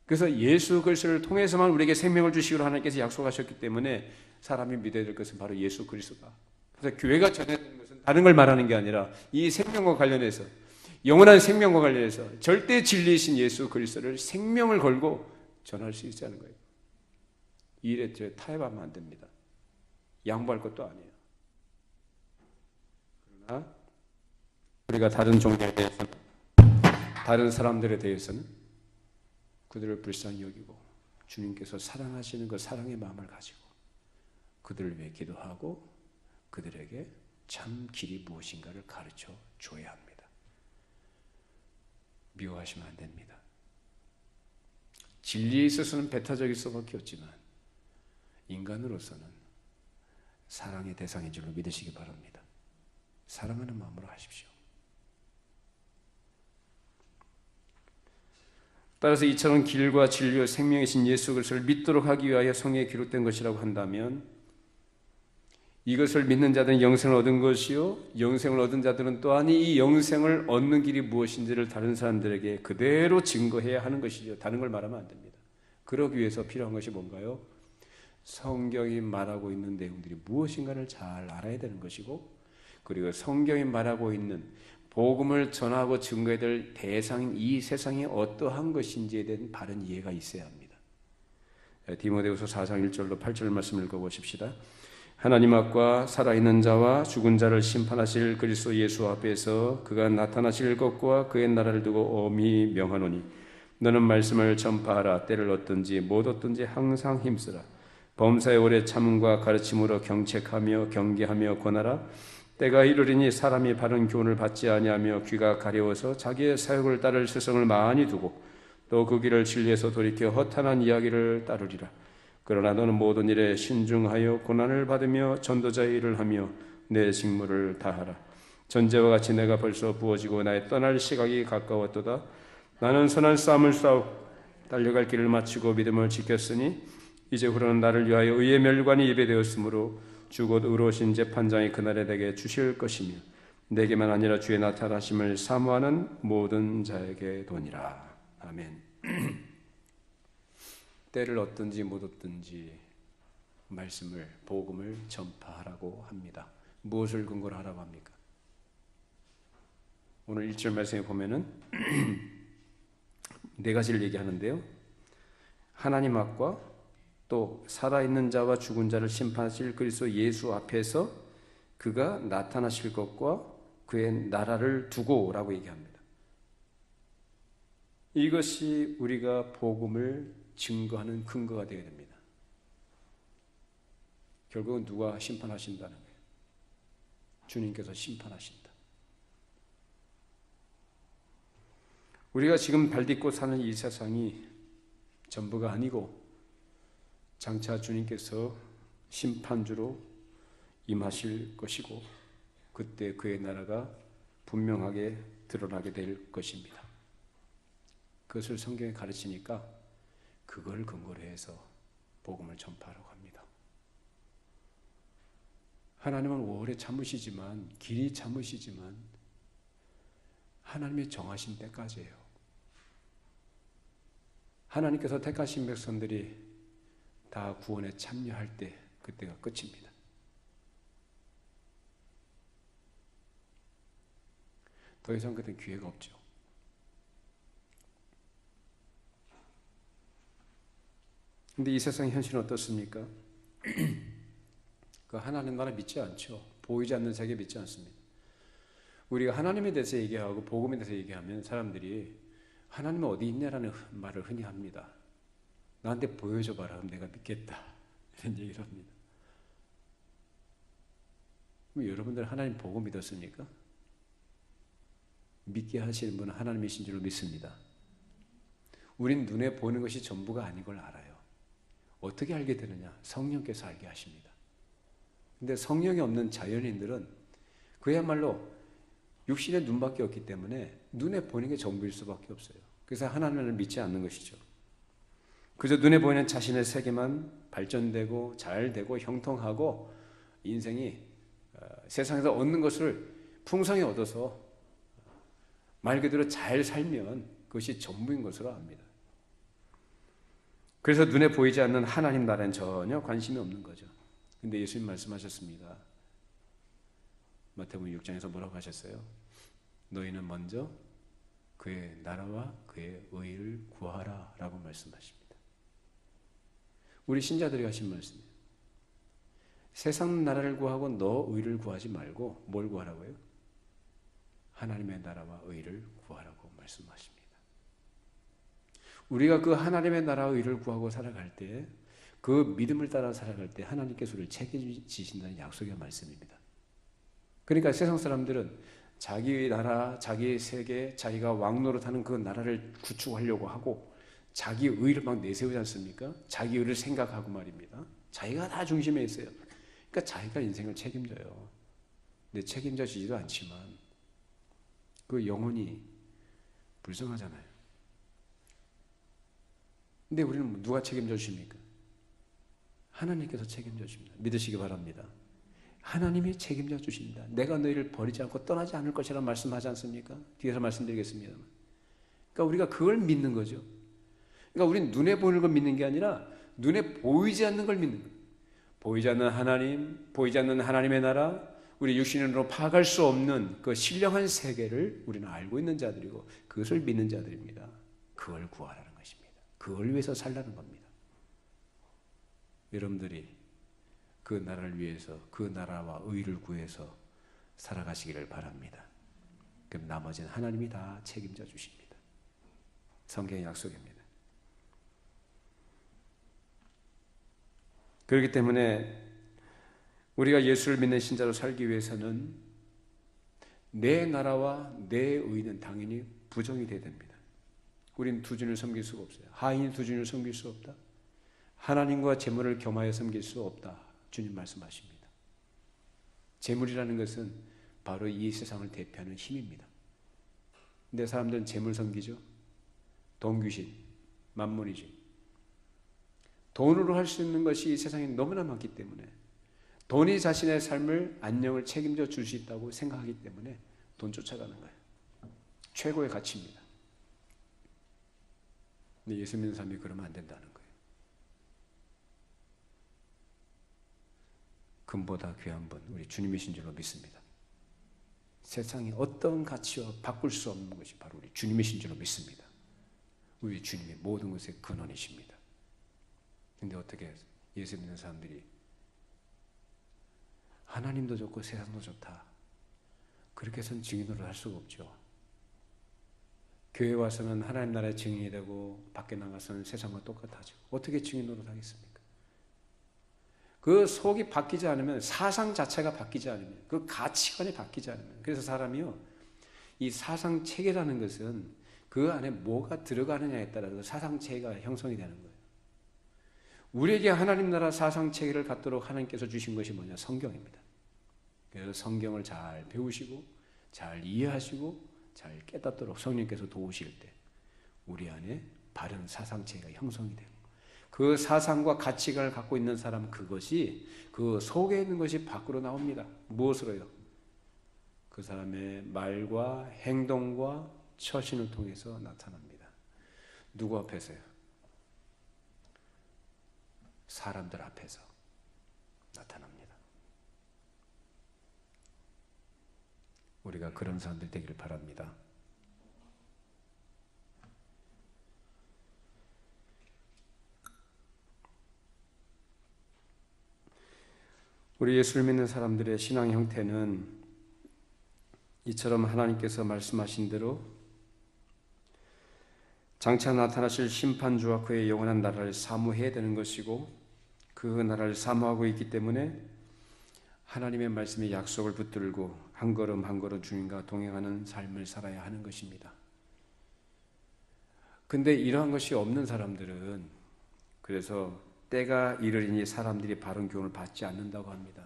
그래서 예수 그리스도를 통해서만 우리에게 생명을 주시기로 하나님께서 약속하셨기 때문에 사람이 믿어야 될 것은 바로 예수 그리스도다. 그래서 교회가 전해야 되는 것은 다른 걸 말하는 게 아니라 이 생명과 관련해서 영원한 생명과 관련해서 절대 진리이신 예수 그리스도를 생명을 걸고 전할 수 있다는 거예요. 이 일에 타협하면 안 됩니다. 양보할 것도 아니에요. 그러나 우리가 다른 종교에 대해서는 다른 사람들에 대해서는 그들을 불쌍히 여기고 주님께서 사랑하시는 그 사랑의 마음을 가지고 그들을 위해 기도하고 그들에게 참 길이 무엇인가를 가르쳐 줘야 합니다. 미워하시면 안 됩니다. 진리에 있어서는 배타적일 수밖에 없지만 인간으로서는 사랑의 대상인 줄로 믿으시기 바랍니다. 사랑하는 마음으로 하십시오. 따라서 이처럼 길과 진리와 생명이신 예수 그리스도를 믿도록 하기 위하여 성경에 기록된 것이라고 한다면 이것을 믿는 자들은 영생을 얻은 것이요 영생을 얻은 자들은 또한 이 영생을 얻는 길이 무엇인지를 다른 사람들에게 그대로 증거해야 하는 것이죠. 다른 걸 말하면 안 됩니다. 그러기 위해서 필요한 것이 뭔가요? 성경이 말하고 있는 내용들이 무엇인가를 잘 알아야 되는 것이고 그리고 성경이 말하고 있는 복음을 전하고 증거해야 될 대상인 이 세상이 어떠한 것인지에 대한 바른 이해가 있어야 합니다. 디모데후서 4장 1절로 8절 말씀 읽어보십시다. 하나님 앞과 살아있는 자와 죽은 자를 심판하실 그리스도 예수 앞에서 그가 나타나실 것과 그의 나라를 두고 엄히 명하노니 너는 말씀을 전파하라. 때를 얻든지 못 얻든지 항상 힘쓰라. 범사에 오래 참음과 가르침으로 경책하며 경계하며 권하라. 때가 이르리니 사람이 바른 교훈을 받지 아니하며 귀가 가려워서 자기의 사욕을 따를 스승을 많이 두고 또 그 길을 진리에서 돌이켜 허탄한 이야기를 따르리라. 그러나 너는 모든 일에 신중하여 고난을 받으며 전도자의 일을 하며 내 직무를 다하라. 전제와 같이 내가 벌써 부어지고 나의 떠날 시각이 가까웠도다. 나는 선한 싸움을 싸우고 달려갈 길을 마치고 믿음을 지켰으니 이제후로는 나를 위하여 의의 멸관이 예배되었으므로 주 곧 의로우신 재판장이 그날에 내게 주실 것이며 내게만 아니라 주의 나타나심을 사모하는 모든 자에게 도니라. 아멘. 때를 얻든지 못 얻든지 말씀을 복음을 전파하라고 합니다. 무엇을 근거로 하라고 합니까? 오늘 1절 말씀에 보면은 네 가지를 얘기하는데요. 하나님 앞과 또 살아있는 자와 죽은 자를 심판하실 그리스도 예수 앞에서 그가 나타나실 것과 그의 나라를 두고라고 얘기합니다. 이것이 우리가 복음을 증거하는 근거가 되어야 됩니다. 결국은 누가 심판하신다는 거예요. 주님께서 심판하신다. 우리가 지금 발딛고 사는 이 세상이 전부가 아니고 장차 주님께서 심판주로 임하실 것이고 그때 그의 나라가 분명하게 드러나게 될 것입니다. 그것을 성경에 가르치니까 그걸 근거로 해서 복음을 전파하라고 합니다. 하나님은 오래 참으시지만, 길이 참으시지만 하나님의 정하신 때까지예요. 하나님께서 택하신 백성들이 다 구원에 참여할 때 그때가 끝입니다. 더 이상 그때 기회가 없죠. 근데 이 세상의 현실은 어떻습니까? 그 하나님 나라 믿지 않죠. 보이지 않는 세계 믿지 않습니다. 우리가 하나님에 대해서 얘기하고 복음에 대해서 얘기하면 사람들이 하나님은 어디 있냐라는 말을 흔히 합니다. 나한테 보여줘봐라. 그럼 내가 믿겠다. 이런 얘기를 합니다. 그럼 여러분들 하나님 복음 믿었습니까? 믿게 하시는 분은 하나님이신 줄 믿습니다. 우린 눈에 보이는 것이 전부가 아닌 걸 알아요. 어떻게 알게 되느냐? 성령께서 알게 하십니다. 근데 성령이 없는 자연인들은 그야말로 육신의 눈밖에 없기 때문에 눈에 보이는 게 전부일 수밖에 없어요. 그래서 하나님을 믿지 않는 것이죠. 그저 눈에 보이는 자신의 세계만 발전되고 잘되고 형통하고 인생이 세상에서 얻는 것을 풍성히 얻어서 말 그대로 잘 살면 그것이 전부인 것으로 압니다. 그래서 눈에 보이지 않는 하나님 나라엔 전혀 관심이 없는 거죠. 근데 예수님 말씀하셨습니다. 마태복음 6장에서 뭐라고 하셨어요? 너희는 먼저 그의 나라와 그의 의를 구하라 라고 말씀하십니다. 우리 신자들이 하신 말씀이에요. 세상 나라를 구하고 너 의를 구하지 말고 뭘 구하라고요? 하나님의 나라와 의를 구하라고 말씀하십니다. 우리가 그 하나님의 나라와 의를 구하고 살아갈 때, 그 믿음을 따라 살아갈 때 하나님께서 우리를 책임지신다는 약속의 말씀입니다. 그러니까 세상 사람들은 자기의 나라, 자기의 세계, 자기가 왕노릇하는 그 나라를 구축하려고 하고 자기의 의를 막 내세우지 않습니까? 자기 의를 생각하고 말입니다. 자기가 다 중심에 있어요. 그러니까 자기가 인생을 책임져요. 근데 책임져지지도 않지만 그 영혼이 불쌍하잖아요. 근데 우리는 누가 책임져 주십니까? 하나님께서 책임져 주십니다. 믿으시기 바랍니다. 하나님이 책임져 주십니다. 내가 너희를 버리지 않고 떠나지 않을 것이라는 말씀하지 않습니까? 뒤에서 말씀드리겠습니다. 그러니까 우리가 그걸 믿는 거죠. 그러니까 우리는 눈에 보이는 걸 믿는 게 아니라 눈에 보이지 않는 걸 믿는 거예요. 보이지 않는 하나님, 보이지 않는 하나님의 나라, 우리 육신으로 파악할 수 없는 그 신령한 세계를 우리는 알고 있는 자들이고 그것을 믿는 자들입니다. 그걸 구하라는 것입니다. 그걸 위해서 살라는 겁니다. 여러분들이 그 나라를 위해서 그 나라와 의를 구해서 살아가시기를 바랍니다. 그럼 나머지는 하나님이 다 책임져 주십니다. 성경의 약속입니다. 그렇기 때문에 우리가 예수를 믿는 신자로 살기 위해서는 내 나라와 내 의는 당연히 부정이 돼야 됩니다. 우리는 두 주님을 섬길 수가 없어요. 하인이 두 주님을 섬길 수 없다. 하나님과 재물을 겸하여 섬길 수 없다. 주님 말씀하십니다. 재물이라는 것은 바로 이 세상을 대표하는 힘입니다. 근데 사람들은 재물 섬기죠. 돈 귀신, 만문이죠. 돈으로 할 수 있는 것이 이 세상에 너무나 많기 때문에 돈이 자신의 삶을 안녕을 책임져 줄 수 있다고 생각하기 때문에 돈 쫓아가는 거예요. 최고의 가치입니다. 근데 예수 믿는 사람이 그러면 안 된다는 거예요. 금보다 귀한 분, 우리 주님이신 줄로 믿습니다. 세상에 어떤 가치와 바꿀 수 없는 것이 바로 우리 주님이신 줄로 믿습니다. 우리 주님이 모든 것의 근원이십니다. 근데 어떻게 예수 믿는 사람들이 하나님도 좋고 세상도 좋다, 그렇게 해서는 증인으로 할 수가 없죠. 교회 와서는 하나님 나라의 증인이 되고 밖에 나가서는 세상과 똑같아지고 어떻게 증인으로 하겠습니까? 그 속이 바뀌지 않으면, 사상 자체가 바뀌지 않으면, 그 가치관이 바뀌지 않으면, 그래서 사람이요, 이 사상 체계라는 것은 그 안에 뭐가 들어가느냐에 따라서 사상 체계가 형성이 되는 거예요. 우리에게 하나님 나라 사상 체계를 갖도록 하나님께서 주신 것이 뭐냐? 성경입니다. 그래서 성경을 잘 배우시고 잘 이해하시고 잘 깨닫도록 성령께서 도우실 때 우리 안에 바른 사상 체계가 형성이 되고, 그 사상과 가치관을 갖고 있는 사람은 그것이, 그 속에 있는 것이 밖으로 나옵니다. 무엇으로요? 그 사람의 말과 행동과 처신을 통해서 나타납니다. 누구 앞에서요? 사람들 앞에서 나타납니다. 우리가 그런 사람들 되기를 바랍니다. 우리 예수를 믿는 사람들의 신앙 형태는 이처럼 하나님께서 말씀하신 대로 장차 나타나실 심판주와 그의 영원한 나라를 사모해야 되는 것이고, 그 나라를 사모하고 있기 때문에 하나님의 말씀의 약속을 붙들고 한 걸음 한 걸음 주님과 동행하는 삶을 살아야 하는 것입니다. 근데 이러한 것이 없는 사람들은, 그래서 때가 이르리니 사람들이 바른 교훈을 받지 않는다고 합니다.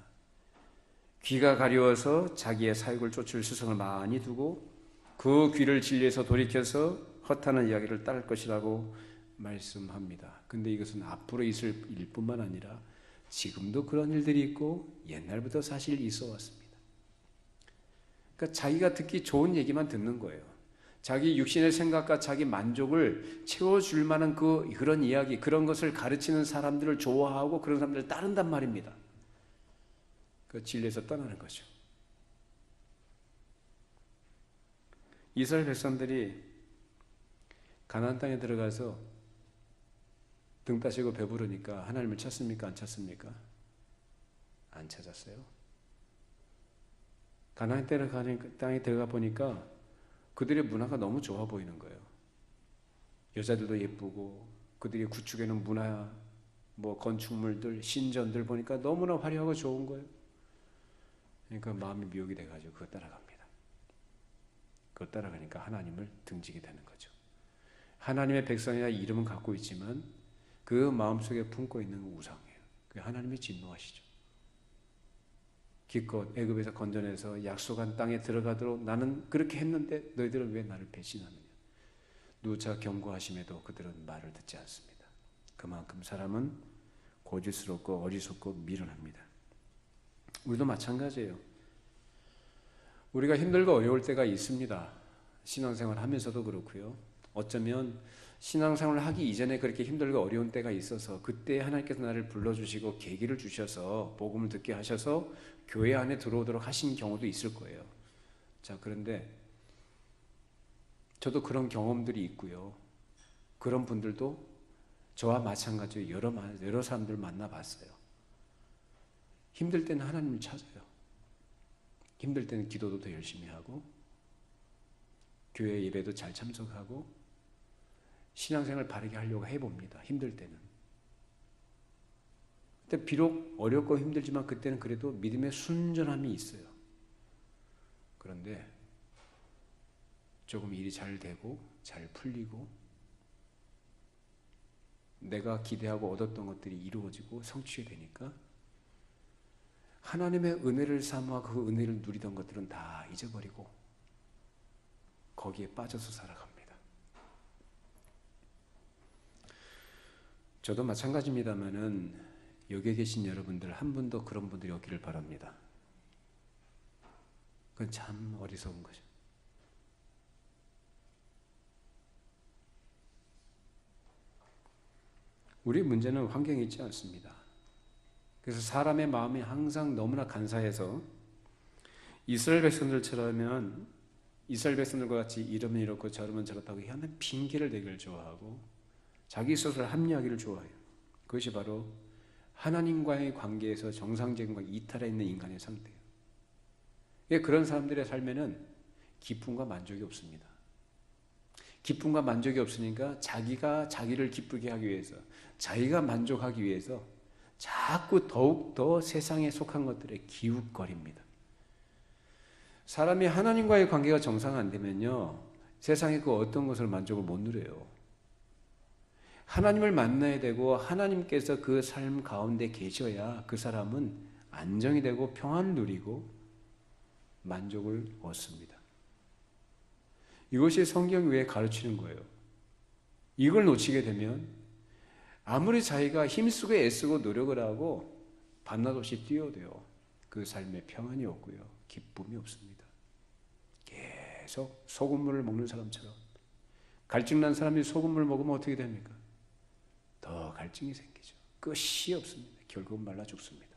귀가 가려워서 자기의 사욕을 쫓을 수성을 많이 두고 그 귀를 진리에서 돌이켜서 헛하는 이야기를 따를 것이라고 말씀합니다. 근데 이것은 앞으로 있을 일뿐만 아니라 지금도 그런 일들이 있고 옛날부터 사실 있어 왔습니다. 그러니까 자기가 듣기 좋은 얘기만 듣는 거예요. 자기 육신의 생각과 자기 만족을 채워줄 만한 그런 이야기, 그런 것을 가르치는 사람들을 좋아하고 그런 사람들을 따른단 말입니다. 그 진리에서 떠나는 거죠. 이스라엘 백성들이 가나안 땅에 들어가서 등 따시고 배부르니까 하나님을 찾습니까? 안 찾습니까? 안 찾았어요. 가나안 땅에 들어가 보니까 그들의 문화가 너무 좋아 보이는 거예요. 여자들도 예쁘고 그들이 구축해놓은 문화, 건축물들, 신전들 보니까 너무나 화려하고 좋은 거예요. 그러니까 마음이 미혹이 돼가지고 그거 따라갑니다. 그거 따라가니까 하나님을 등지게 되는 거죠. 하나님의 백성이라 이름은 갖고 있지만 그 마음속에 품고 있는 우상이에요. 그게 하나님이 진노하시죠. 기껏 애굽에서 건져내서 약속한 땅에 들어가도록 나는 그렇게 했는데 너희들은 왜 나를 배신하느냐. 누차 경고하심에도 그들은 말을 듣지 않습니다. 그만큼 사람은 고질스럽고 어리석고 미련합니다. 우리도 마찬가지예요. 우리가 힘들고 어려울 때가 있습니다. 신앙생활 하면서도 그렇고요. 어쩌면 신앙생활을 하기 이전에 그렇게 힘들고 어려운 때가 있어서 그때 하나님께서 나를 불러주시고 계기를 주셔서 복음을 듣게 하셔서 교회 안에 들어오도록 하신 경우도 있을 거예요. 자, 그런데 저도 그런 경험들이 있고요. 그런 분들도 저와 마찬가지로 여러 사람들 만나봤어요. 힘들 때는 하나님을 찾아요. 힘들 때는 기도도 더 열심히 하고 교회 예배도 잘 참석하고 신앙생활 바르게 하려고 해봅니다. 힘들 때는. 근데 비록 어렵고 힘들지만 그때는 그래도 믿음의 순전함이 있어요. 그런데 조금 일이 잘 되고 잘 풀리고 내가 기대하고 얻었던 것들이 이루어지고 성취가 되니까 하나님의 은혜를 사모하고 그 은혜를 누리던 것들은 다 잊어버리고 거기에 빠져서 살아갑니다. 저도 마찬가지입니다만은 여기에 계신 여러분들 한 분도 그런 분들이 없기를 바랍니다. 그건 참 어리석은 거죠. 우리 문제는 환경에 있지 않습니다. 그래서 사람의 마음이 항상 너무나 간사해서 이스라엘 백성들처럼 이스라엘 백성들과 같이 이러면 이렇고 저러면 저렇다고 하는 핑계를 대기를 좋아하고 자기 스스로 합리화하기를 좋아해요. 그것이 바로 하나님과의 관계에서 정상적인 관계 이탈해 있는 인간의 상태예요. 그런 사람들의 삶에는 기쁨과 만족이 없습니다. 기쁨과 만족이 없으니까 자기가 자기를 기쁘게 하기 위해서, 자기가 만족하기 위해서 자꾸 더욱더 세상에 속한 것들에 기웃거립니다. 사람이 하나님과의 관계가 정상 안 되면요, 세상의 그 어떤 것을 만족을 못 누려요. 하나님을 만나야 되고 하나님께서 그 삶 가운데 계셔야 그 사람은 안정이 되고 평안을 누리고 만족을 얻습니다. 이것이 성경이 왜 가르치는 거예요? 이걸 놓치게 되면 아무리 자기가 힘쓰고 애쓰고 노력을 하고 밤낮 없이 뛰어도요, 그 삶에 평안이 없고요, 기쁨이 없습니다. 계속 소금물을 먹는 사람처럼, 갈증난 사람이 소금물 먹으면 어떻게 됩니까? 더 갈증이 생기죠. 끝이 없습니다. 결국 말라 죽습니다.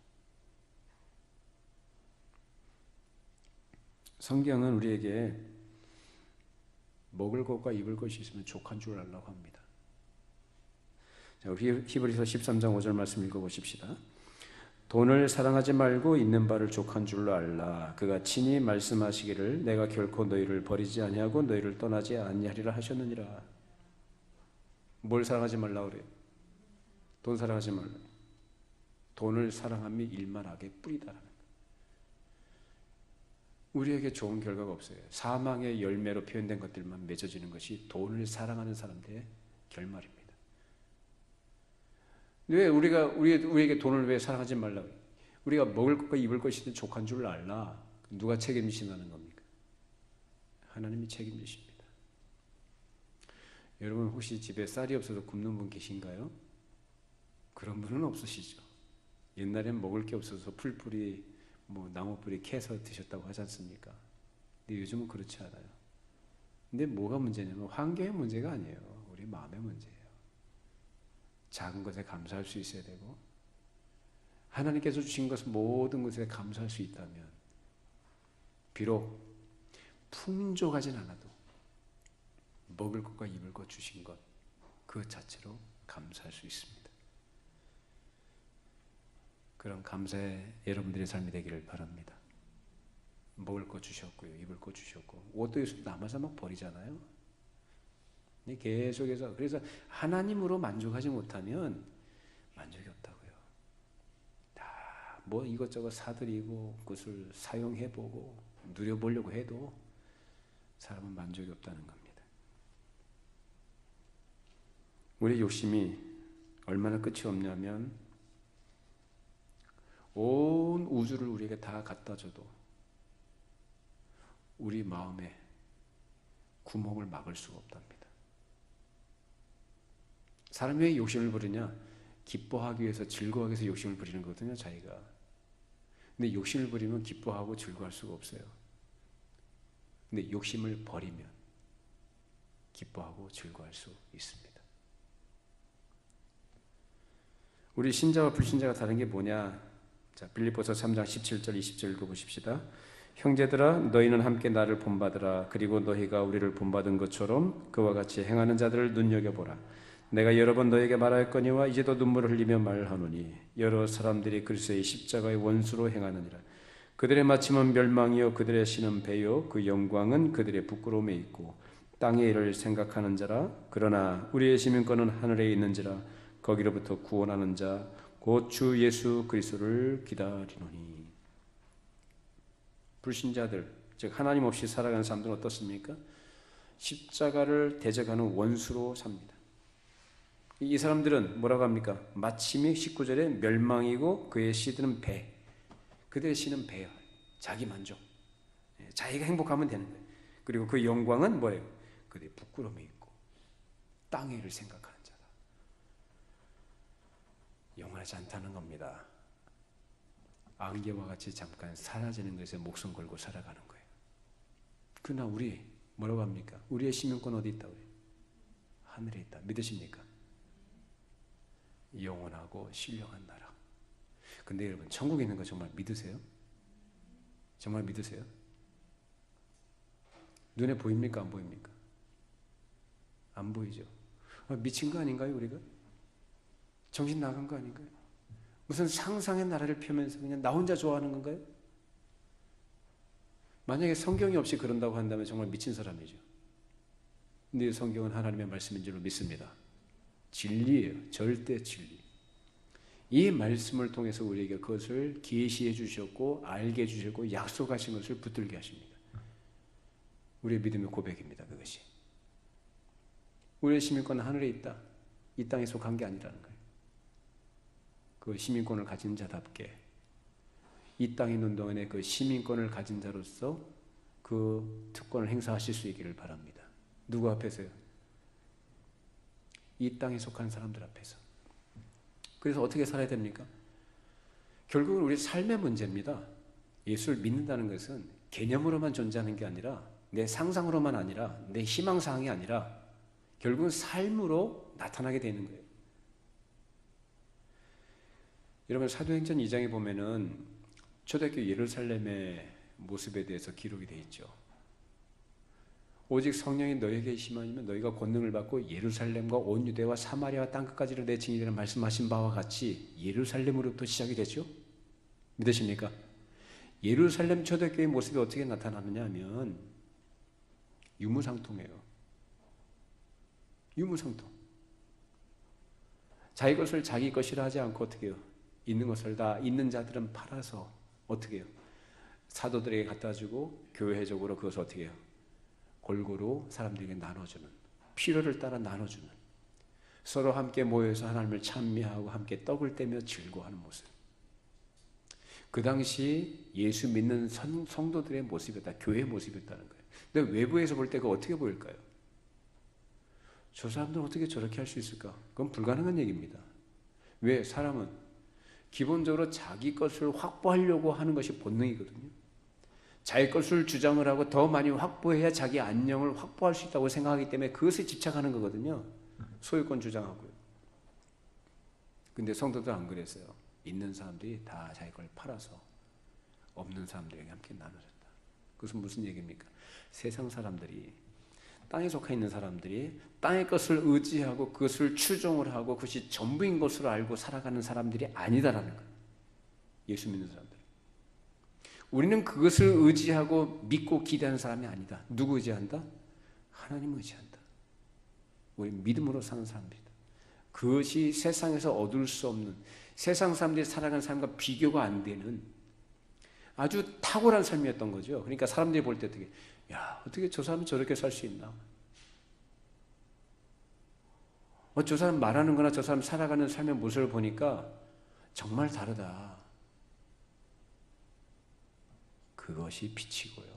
성경은 우리에게 먹을 것과 입을 것이 있으면 족한 줄 알라고 합니다. 자, 우리 히브리서 13장 5절 말씀 읽어보십시다. 돈을 사랑하지 말고 있는 바를 족한 줄로 알라. 그가 친히 말씀하시기를 내가 결코 너희를 버리지 아니하고 너희를 떠나지 아니하리라 하셨느니라. 뭘 사랑하지 말라 그래요? 돈 사랑하지 말라. 돈을 사랑함이 일만 악의 뿌리다라는 거예요. 우리에게 좋은 결과가 없어요. 사망의 열매로 표현된 것들만 맺어지는 것이 돈을 사랑하는 사람들의 결말입니다. 왜 우리에게 돈을 왜 사랑하지 말라고? 우리가 먹을 것과 입을 것이든 족한 줄 알라. 누가 책임지시는 겁니까? 하나님이 책임지십니다. 여러분 혹시 집에 쌀이 없어서 굶는 분 계신가요? 그런 분은 없으시죠. 옛날엔 먹을 게 없어서 풀뿌리, 나무뿌리 캐서 드셨다고 하지 않습니까? 근데 요즘은 그렇지 않아요. 근데 뭐가 문제냐면 환경의 문제가 아니에요. 우리 마음의 문제예요. 작은 것에 감사할 수 있어야 되고, 하나님께서 주신 것 모든 것에 감사할 수 있다면, 비록 풍족하진 않아도 먹을 것과 입을 것 주신 것 그 자체로 감사할 수 있습니다. 그런 감사의 여러분들의 삶이 되기를 바랍니다. 먹을 것 주셨고요, 입을 것 주셨고, 옷도 남아서 막 버리잖아요. 계속해서, 그래서 하나님으로 만족하지 못하면 만족이 없다고요. 다 이것저것 사들이고 그것을 사용해보고 누려보려고 해도 사람은 만족이 없다는 겁니다. 우리의 욕심이 얼마나 끝이 없냐면 온 우주를 우리에게 다 갖다 줘도 우리 마음에 구멍을 막을 수가 없답니다. 사람이 왜 욕심을 부리냐? 기뻐하기 위해서, 즐거워하기 위해서 욕심을 부리는 거거든요, 자기가. 근데 욕심을 부리면 기뻐하고 즐거워할 수가 없어요. 근데 욕심을 버리면 기뻐하고 즐거워할 수 있습니다. 우리 신자와 불신자가 다른 게 뭐냐? 자, 빌립보서 3장 17절 20절 읽어보십시다. 형제들아 너희는 함께 나를 본받으라. 그리고 너희가 우리를 본받은 것처럼 그와 같이 행하는 자들을 눈여겨보라. 내가 여러 번 너에게 말하였거니와 이제도 눈물을 흘리며 말하노니 여러 사람들이 그리스도의 십자가의 원수로 행하느니라. 그들의 마침은 멸망이요 그들의 신은 배요 그 영광은 그들의 부끄러움에 있고 땅의 일을 생각하는 자라. 그러나 우리의 시민권은 하늘에 있는지라. 거기로부터 구원하는 자 곧 주 예수 그리스도를 기다리노니. 불신자들, 즉 하나님 없이 살아가는 사람들은 어떻습니까? 십자가를 대적하는 원수로 삽니다. 이 사람들은 뭐라고 합니까? 마침이 19절에 멸망이고 그의 씨들은 배. 그들의 씨는 배요. 자기 만족. 자기가 행복하면 되는 거예요. 그리고 그 영광은 뭐예요? 그들의 부끄러움이 있고 땅의 일을 생각하는 자다. 영원하지 않다는 겁니다. 안개와 같이 잠깐 사라지는 것에 목숨 걸고 살아가는 거예요. 그러나 우리 뭐라고 합니까? 우리의 시민권 어디 있다고요? 하늘에 있다. 믿으십니까? 영원하고 신령한 나라. 근데 여러분 천국에 있는 거 정말 믿으세요? 정말 믿으세요? 눈에 보입니까? 안 보입니까? 안 보이죠? 미친 거 아닌가요 우리가? 정신 나간 거 아닌가요? 무슨 상상의 나라를 펴면서 그냥 나 혼자 좋아하는 건가요? 만약에 성경이 없이 그런다고 한다면 정말 미친 사람이죠. 근데 성경은 하나님의 말씀인 줄로 믿습니다. 진리예요. 절대 진리. 이 말씀을 통해서 우리에게 그것을 계시해 주셨고 알게 해주셨고 약속하신 것을 붙들게 하십니다. 우리의 믿음의 고백입니다. 그것이. 우리의 시민권은 하늘에 있다. 이 땅에 속한 게 아니라는 거예요. 그 시민권을 가진 자답게 이 땅에 있는 동안에 그 시민권을 가진 자로서 그 특권을 행사하실 수 있기를 바랍니다. 누구 앞에서요? 이 땅에 속한 사람들 앞에서. 그래서 어떻게 살아야 됩니까? 결국은 우리 삶의 문제입니다. 예수를 믿는다는 것은 개념으로만 존재하는 게 아니라 내 상상으로만 아니라 내 희망사항이 아니라 결국은 삶으로 나타나게 되는 거예요. 여러분 사도행전 2장에 보면은 초대교회 예루살렘의 모습에 대해서 기록이 되어 있죠. 오직 성령이 너에게 임하면 너희가 권능을 받고 예루살렘과 온 유대와 사마리아와 땅끝까지를 내 증인이라 말씀하신 바와 같이 예루살렘으로부터 시작이 되죠. 믿으십니까? 예루살렘 초대교회의 모습이 어떻게 나타나느냐 하면 유무상통해요. 유무상통. 자기 것을 자기 것이라 하지 않고 어떻게 해요? 있는 것을 다 있는 자들은 팔아서 어떻게 해요? 사도들에게 갖다 주고 교회적으로 그것을 어떻게 해요? 골고루 사람들에게 나눠주는, 필요를 따라 나눠주는, 서로 함께 모여서 하나님을 찬미하고 함께 떡을 떼며 즐거워하는 모습. 그 당시 예수 믿는 성도들의 모습이었다. 교회의 모습이었다는 거예요. 근데 외부에서 볼 때 그거 어떻게 보일까요? 저 사람들은 어떻게 저렇게 할 수 있을까? 그건 불가능한 얘기입니다. 왜? 사람은 기본적으로 자기 것을 확보하려고 하는 것이 본능이거든요. 자기 것을 주장을 하고 더 많이 확보해야 자기 안녕을 확보할 수 있다고 생각하기 때문에 그것에 집착하는 거거든요. 소유권 주장하고요. 근데 성도들은 안 그랬어요. 있는 사람들이 다 자기 걸 팔아서 없는 사람들에게 함께 나눠줬다. 그것은 무슨 얘기입니까? 세상 사람들이, 땅에 속해 있는 사람들이 땅의 것을 의지하고 그것을 추종을 하고 그것이 전부인 것으로 알고 살아가는 사람들이 아니다라는 거예요. 예수 믿는 사람들. 우리는 그것을 의지하고 믿고 기대하는 사람이 아니다. 누구 의지한다? 하나님 의지한다. 우리 믿음으로 사는 사람들이다. 그것이 세상에서 얻을 수 없는, 세상 사람들이 살아가는 삶과 비교가 안 되는 아주 탁월한 삶이었던 거죠. 그러니까 사람들이 볼 때 어떻게 저 사람이 저렇게 살 수 있나? 저 사람 말하는 거나 저 사람 살아가는 삶의 모습을 보니까 정말 다르다. 그것이 빛이고요.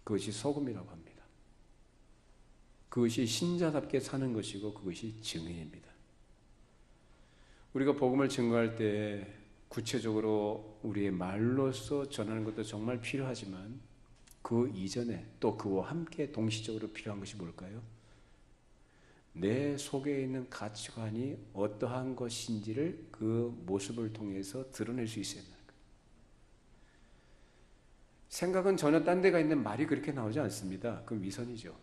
그것이 소금이라고 합니다. 그것이 신자답게 사는 것이고 그것이 증인입니다. 우리가 복음을 증거할 때 구체적으로 우리의 말로써 전하는 것도 정말 필요하지만 그 이전에 또 그와 함께 동시적으로 필요한 것이 뭘까요? 내 속에 있는 가치관이 어떠한 것인지를 그 모습을 통해서 드러낼 수 있어야 합니다. 생각은 전혀 딴 데가 있는 말이 그렇게 나오지 않습니다. 그건 위선이죠.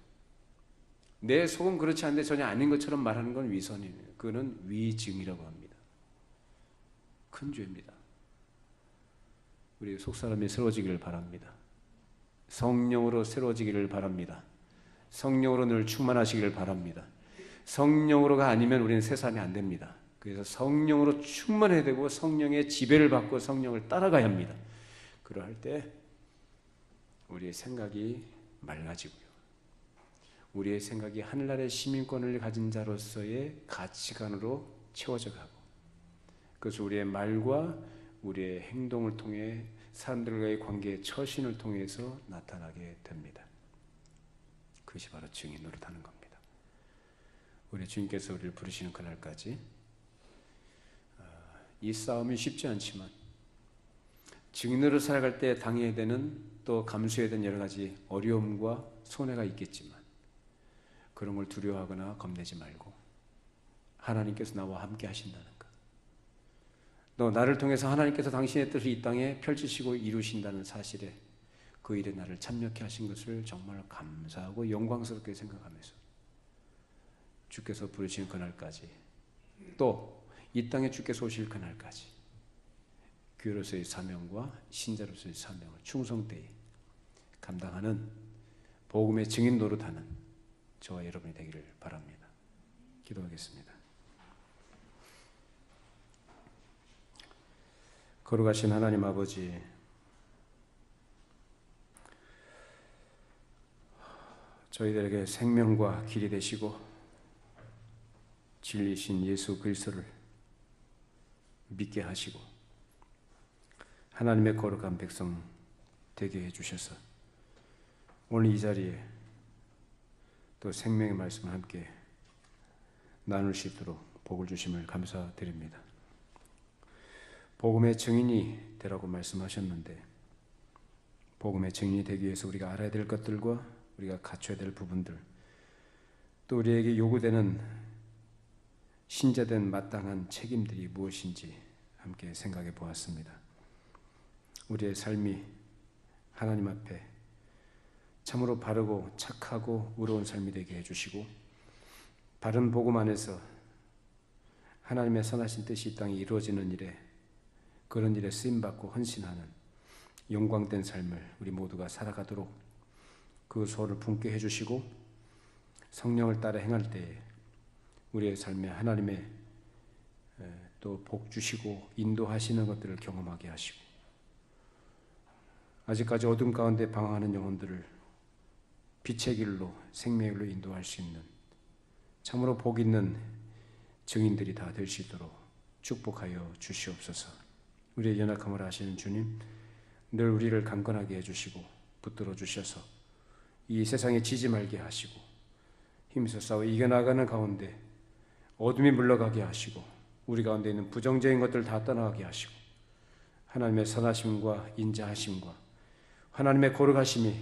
내 속은 그렇지 않은데 전혀 아닌 것처럼 말하는 건 위선이에요. 그거는 위증이라고 합니다. 큰 죄입니다. 우리 속사람이 새로워지기를 바랍니다. 성령으로 새로워지기를 바랍니다. 성령으로 늘 충만하시기를 바랍니다. 성령으로가 아니면 우리는 새 사람이 안 됩니다. 그래서 성령으로 충만해야 되고 성령의 지배를 받고 성령을 따라가야 합니다. 그러할 때 우리의 생각이 맑아지고요. 우리의 생각이 하늘나라의 시민권을 가진 자로서의 가치관으로 채워져 가고 그것을 우리의 말과 우리의 행동을 통해 사람들과의 관계의 처신을 통해서 나타나게 됩니다. 그것이 바로 증인 노릇하는 겁니다. 우리 주님께서 우리를 부르시는 그날까지 이 싸움이 쉽지 않지만 증인으로 살아갈 때 당해야 되는 또 감수해야 되는 여러 가지 어려움과 손해가 있겠지만 그런 걸 두려워하거나 겁내지 말고 하나님께서 나와 함께 하신다는 것, 또 나를 통해서 하나님께서 당신의 뜻을 이 땅에 펼치시고 이루신다는 사실에 그 일에 나를 참여케 하신 것을 정말 감사하고 영광스럽게 생각하면서 주께서 부르신 그날까지 또 이 땅에 주께서 오실 그날까지 교회로서의 사명과 신자로서의 사명을 충성되이 감당하는 복음의 증인 노릇하는 저와 여러분이 되기를 바랍니다. 기도하겠습니다. 거룩하신 하나님 아버지, 저희들에게 생명과 길이 되시고 진리신 예수 그리스도를 믿게 하시고 하나님의 거룩한 백성 되게 해주셔서 오늘 이 자리에 또 생명의 말씀을 함께 나눌 수 있도록 복을 주심을 감사드립니다. 복음의 증인이 되라고 말씀하셨는데 복음의 증인이 되기 위해서 우리가 알아야 될 것들과 우리가 갖춰야 될 부분들, 또 우리에게 요구되는 신자된 마땅한 책임들이 무엇인지 함께 생각해 보았습니다. 우리의 삶이 하나님 앞에 참으로 바르고 착하고 의로운 삶이 되게 해주시고 바른 복음 안에서 하나님의 선하신 뜻이 이 땅에 이루어지는 일에 그런 일에 쓰임받고 헌신하는 영광된 삶을 우리 모두가 살아가도록 그 소원을 품게 해주시고 성령을 따라 행할 때에 우리의 삶에 하나님의 또 복 주시고 인도하시는 것들을 경험하게 하시고 아직까지 어둠 가운데 방황하는 영혼들을 빛의 길로 생명의 길로 인도할 수 있는 참으로 복 있는 증인들이 다 될 수 있도록 축복하여 주시옵소서. 우리의 연약함을 아시는 주님, 늘 우리를 강건하게 해주시고 붙들어 주셔서 이 세상에 지지 말게 하시고 힘써 싸워 이겨나가는 가운데 어둠이 물러가게 하시고 우리 가운데 있는 부정적인 것들 다 떠나가게 하시고 하나님의 선하심과 인자하심과 하나님의 거룩하심이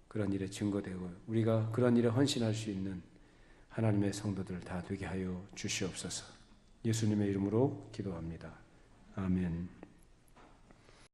그런 일에 증거되고 우리가 그런 일에 헌신할 수 있는 하나님의 성도들 다 되게 하여 주시옵소서. 예수님의 이름으로 기도합니다. 아멘.